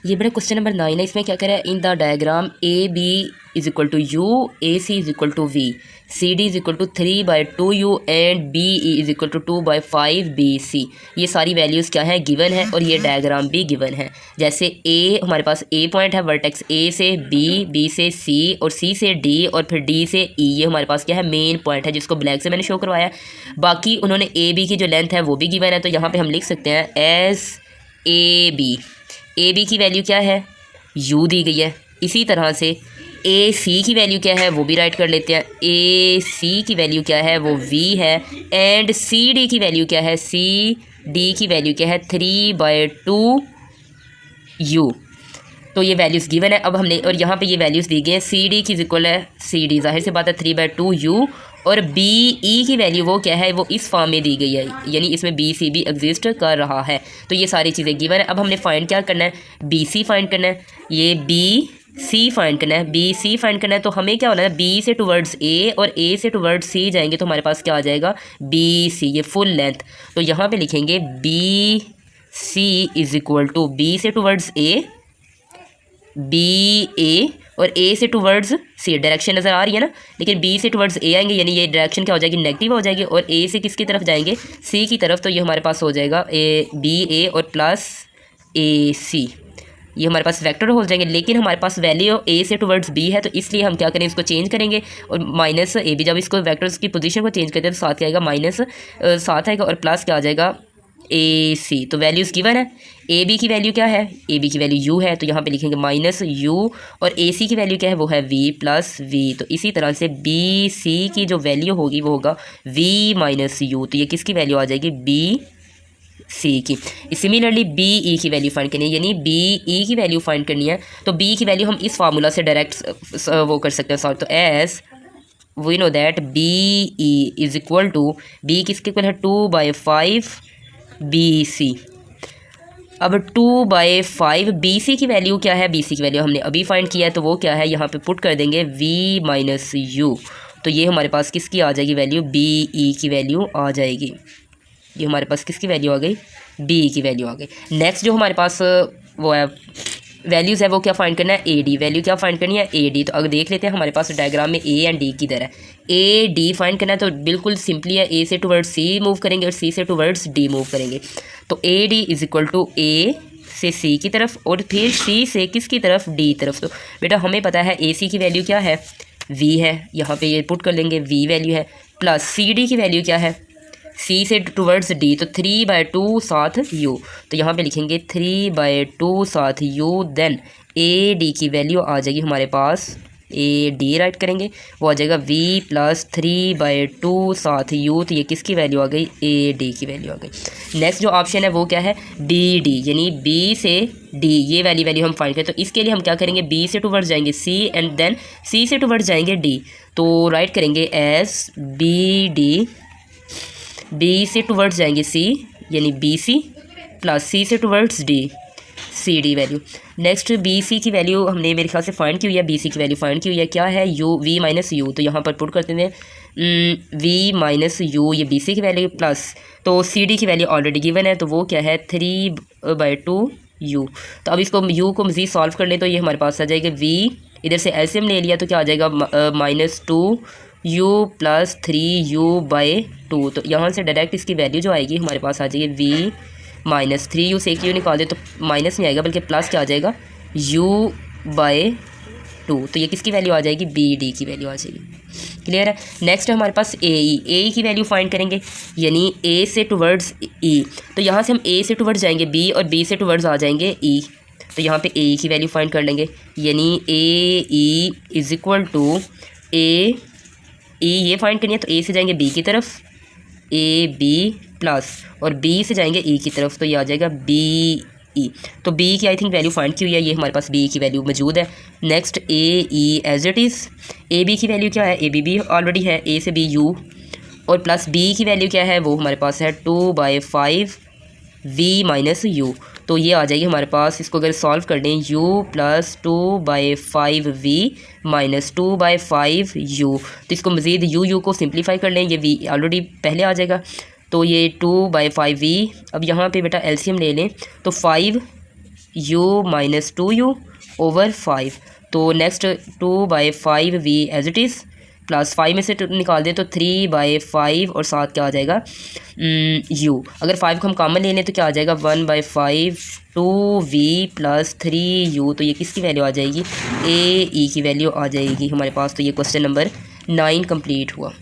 ये बड़ा question number 9 है। इसमें क्या करें, in the diagram A B is equal to U, A C is equal to V, C D is equal to 3/2u and B E is equal to 2/5bc। ये सारी values क्या है, given है, और ये डायग्राम भी given है। जैसे ए हमारे पास ए पॉइंट है, वर्टेक्स ए से बी, बी से सी और सी से डी और फिर डी से ई, ये हमारे पास क्या है, मेन पॉइंट है जिसको ब्लैक से मैंने शो करवाया है। बाकी उन्होंने ए बी की जो लेंथ है वो भी गिवन है, तो यहाँ पर हम लिख सकते हैं एस ए बी की वैल्यू क्या है, u दी गई है। इसी तरह से ए सी की वैल्यू क्या है वो भी राइट कर लेते हैं, ए सी की वैल्यू क्या है वो v है, एंड सी डी की वैल्यू क्या है, सी डी की वैल्यू क्या है 3/2u। तो ये वैल्यूज़ गिवन है। अब हमने और यहाँ पे ये वैल्यूज़ दी गई हैं, सी डी की इक्वल है, सी डी जाहिर सी बात है 3/2u, और बी ई की वैल्यू वो क्या है, वो इस फॉर्म में दी गई है, यानी इसमें बी सी भी एग्जिस्ट कर रहा है। तो ये सारी चीज़ें गिवन है। अब हमने फाइंड क्या करना है, बी सी फाइंड करना है, ये बी सी फाइंड करना है, बी सी फाइंड करना है। तो हमें क्या होना है, बी से टुवर्ड्स ए और ए से टुवर्ड्स सी जाएंगे तो हमारे पास क्या आ जाएगा, बी सी, ये फुल लेंथ। तो यहाँ पे लिखेंगे B C is equal to, B से टुवर्ड्स ए, बी ए, और ए से टुवर्ड्स सी, डायरेक्शन नज़र आ रही है ना, लेकिन बी से टुवर्ड्स ए आएंगे, यानी ये डायरेक्शन क्या हो जाएगी, नेगेटिव हो जाएगी, और ए से किसकी तरफ जाएंगे, सी की तरफ। तो ये हमारे पास हो जाएगा ए बी ए और प्लस ए सी, ये हमारे पास वेक्टर हो जाएंगे। लेकिन हमारे पास वैल्यू ए से टुवर्ड्स बी है, तो इसलिए हम क्या करें, इसको चेंज करेंगे, और माइनस ए बी, जब इसको वेक्टर्स की पोजीशन को चेंज करते हैं तो साथ क्या आएगा, माइनस साथ आएगा, और प्लस क्या आ जाएगा, ए सी। तो वैल्यूज़ गिवन है। ए बी की वैल्यू क्या है, ए बी की वैल्यू यू है, तो यहाँ पे लिखेंगे माइनस यू, और ए सी की वैल्यू क्या है, वो है वी प्लस वी। तो इसी तरह से बी सी की जो वैल्यू होगी वो होगा वी माइनस यू, तो ये किसकी वैल्यू आ जाएगी, बी सी की। सिमिलरली बी ई की वैल्यू फाइंड करनी है, यानी बी ई की वैल्यू फाइंड करनी है, तो बी की वैल्यू हम इस फार्मूला से डायरेक्ट वो कर सकते हैं सॉल्व। तो as we know that B E is equal to, B किसके इक्वल है, 2/5bc। अब 2/5 bc की वैल्यू क्या है, bc की वैल्यू हमने अभी फाइंड किया है, तो वो क्या है, यहाँ पे पुट कर देंगे v माइनस यू। तो ये हमारे पास किसकी आ जाएगी वैल्यू, बी ई की वैल्यू आ जाएगी। ये हमारे पास किसकी वैल्यू आ गई, बी की वैल्यू आ गई। नेक्स्ट जो हमारे पास वो है वैल्यूज़ है, वो क्या फाइंड करना है, ए डी। वैल्यू क्या फाइंड करनी है, ए डी। तो अगर देख लेते हैं हमारे पास डायग्राम में ए एंड डी की तरह ए डी फाइंड करना है, तो बिल्कुल सिंपली है, ए से टुवर्ड्स सी मूव करेंगे और सी से टुवर्ड्स डी मूव करेंगे। तो A D is equal to A से सी की तरफ और फिर सी से किसकी तरफ, डी तरफ। तो बेटा हमें पता है ए सी की वैल्यू क्या है, वी है, यहाँ पे ये पुट कर लेंगे, वी वैल्यू है, प्लस सी डी की वैल्यू क्या है, सी से टुवर्ड्स डी, तो 3/2 साथ यू। तो यहाँ पे लिखेंगे 3/2 साथ यू, देन ए डी की वैल्यू आ जाएगी हमारे पास, ए डी राइट करेंगे, वो आ जाएगा v प्लस 3/2 साथ u। तो ये किसकी वैल्यू आ गई, ए डी की वैल्यू आ गई। नेक्स्ट जो ऑप्शन है वो क्या है, बी डी, यानी b से d, ये वैल्यू हम फाइंड करें। तो इसके लिए हम क्या करेंगे, b से टुवर्ड्स जाएंगे c एंड देन c से टुवर्ड्स जाएंगे d। तो राइट करेंगे एस बी डी, बी से टुवर्ड्स जाएंगे सी, यानी बी सी प्लस सी से towards D, C D value. Next B C की वैल्यू हमने मेरे ख्याल से फाइंड की हुई है, बी सी की वैल्यू फाइंड की हुई है, क्या है, यू वी माइनस यू। तो यहाँ पर पुट करते हैं वी माइनस यू, ये बी सी की वैल्यू प्लस, तो सी डी की वैल्यू ऑलरेडी गिवन है, तो वो क्या है 3/2 यू। तो अब इसको यू को मज़ीद सॉल्व कर लें तो ये हमारे पास आ जाएगा वी, इधर से एलसीएम ले लिया तो क्या आ जाएगा -2 u प्लस 3u/2। तो यहाँ से डायरेक्ट इसकी वैल्यू जो आएगी हमारे पास आ जाएगी v माइनस 3u से एक u निकाल दे तो माइनस नहीं आएगा बल्कि प्लस क्या आ जाएगा u/2। तो ये किसकी वैल्यू आ जाएगी, बी डी की वैल्यू आ जाएगी। क्लियर है। नेक्स्ट हमारे पास ए ई की वैल्यू फाइंड करेंगे, यानी ए से टुवर्ड्स ई। तो यहाँ से हम ए से टुवर्ड्स जाएंगे बी और बी से टुवर्ड्स आ जाएंगे ई। तो यहाँ पे ए की वैल्यू फाइंड कर लेंगे, यानी ए ई इज इक्वल टू ए ई, ये फाइंड करनी है तो ए से जाएंगे बी की तरफ, ए बी प्लस, और बी से जाएंगे ई की तरफ, तो ये आ जाएगा बी ई। तो बी की आई थिंक वैल्यू फाइंड की हुई है, ये हमारे पास बी की वैल्यू मौजूद है। Next A E as it is, A B की वैल्यू क्या है, ए बी ऑलरेडी है, ए से बी यू, और प्लस बी की वैल्यू क्या है, वो हमारे पास है 2/5 v माइनस यू। तो ये आ जाएगी हमारे पास, इसको अगर सॉल्व कर दें u plus 2/5v minus 2/5u, तो इसको मज़ीद u को सिंप्लीफाई कर लें, ये v ऑलरेडी पहले आ जाएगा, तो ये 2/5v। अब यहाँ पे बेटा एलसीएम ले लें तो 5 यू माइनस 2u ओवर 5। तो next 2/5 v as it is plus 5 में से निकाल दें तो 3/5 और साथ क्या आ जाएगा u। अगर 5 को हम कॉमन ले लें तो क्या आ जाएगा 1/5 2v प्लस 3u। तो ये किसकी वैल्यू आ जाएगी, ए ई की वैल्यू आ जाएगी हमारे पास। तो ये क्वेश्चन नंबर 9 कंप्लीट हुआ।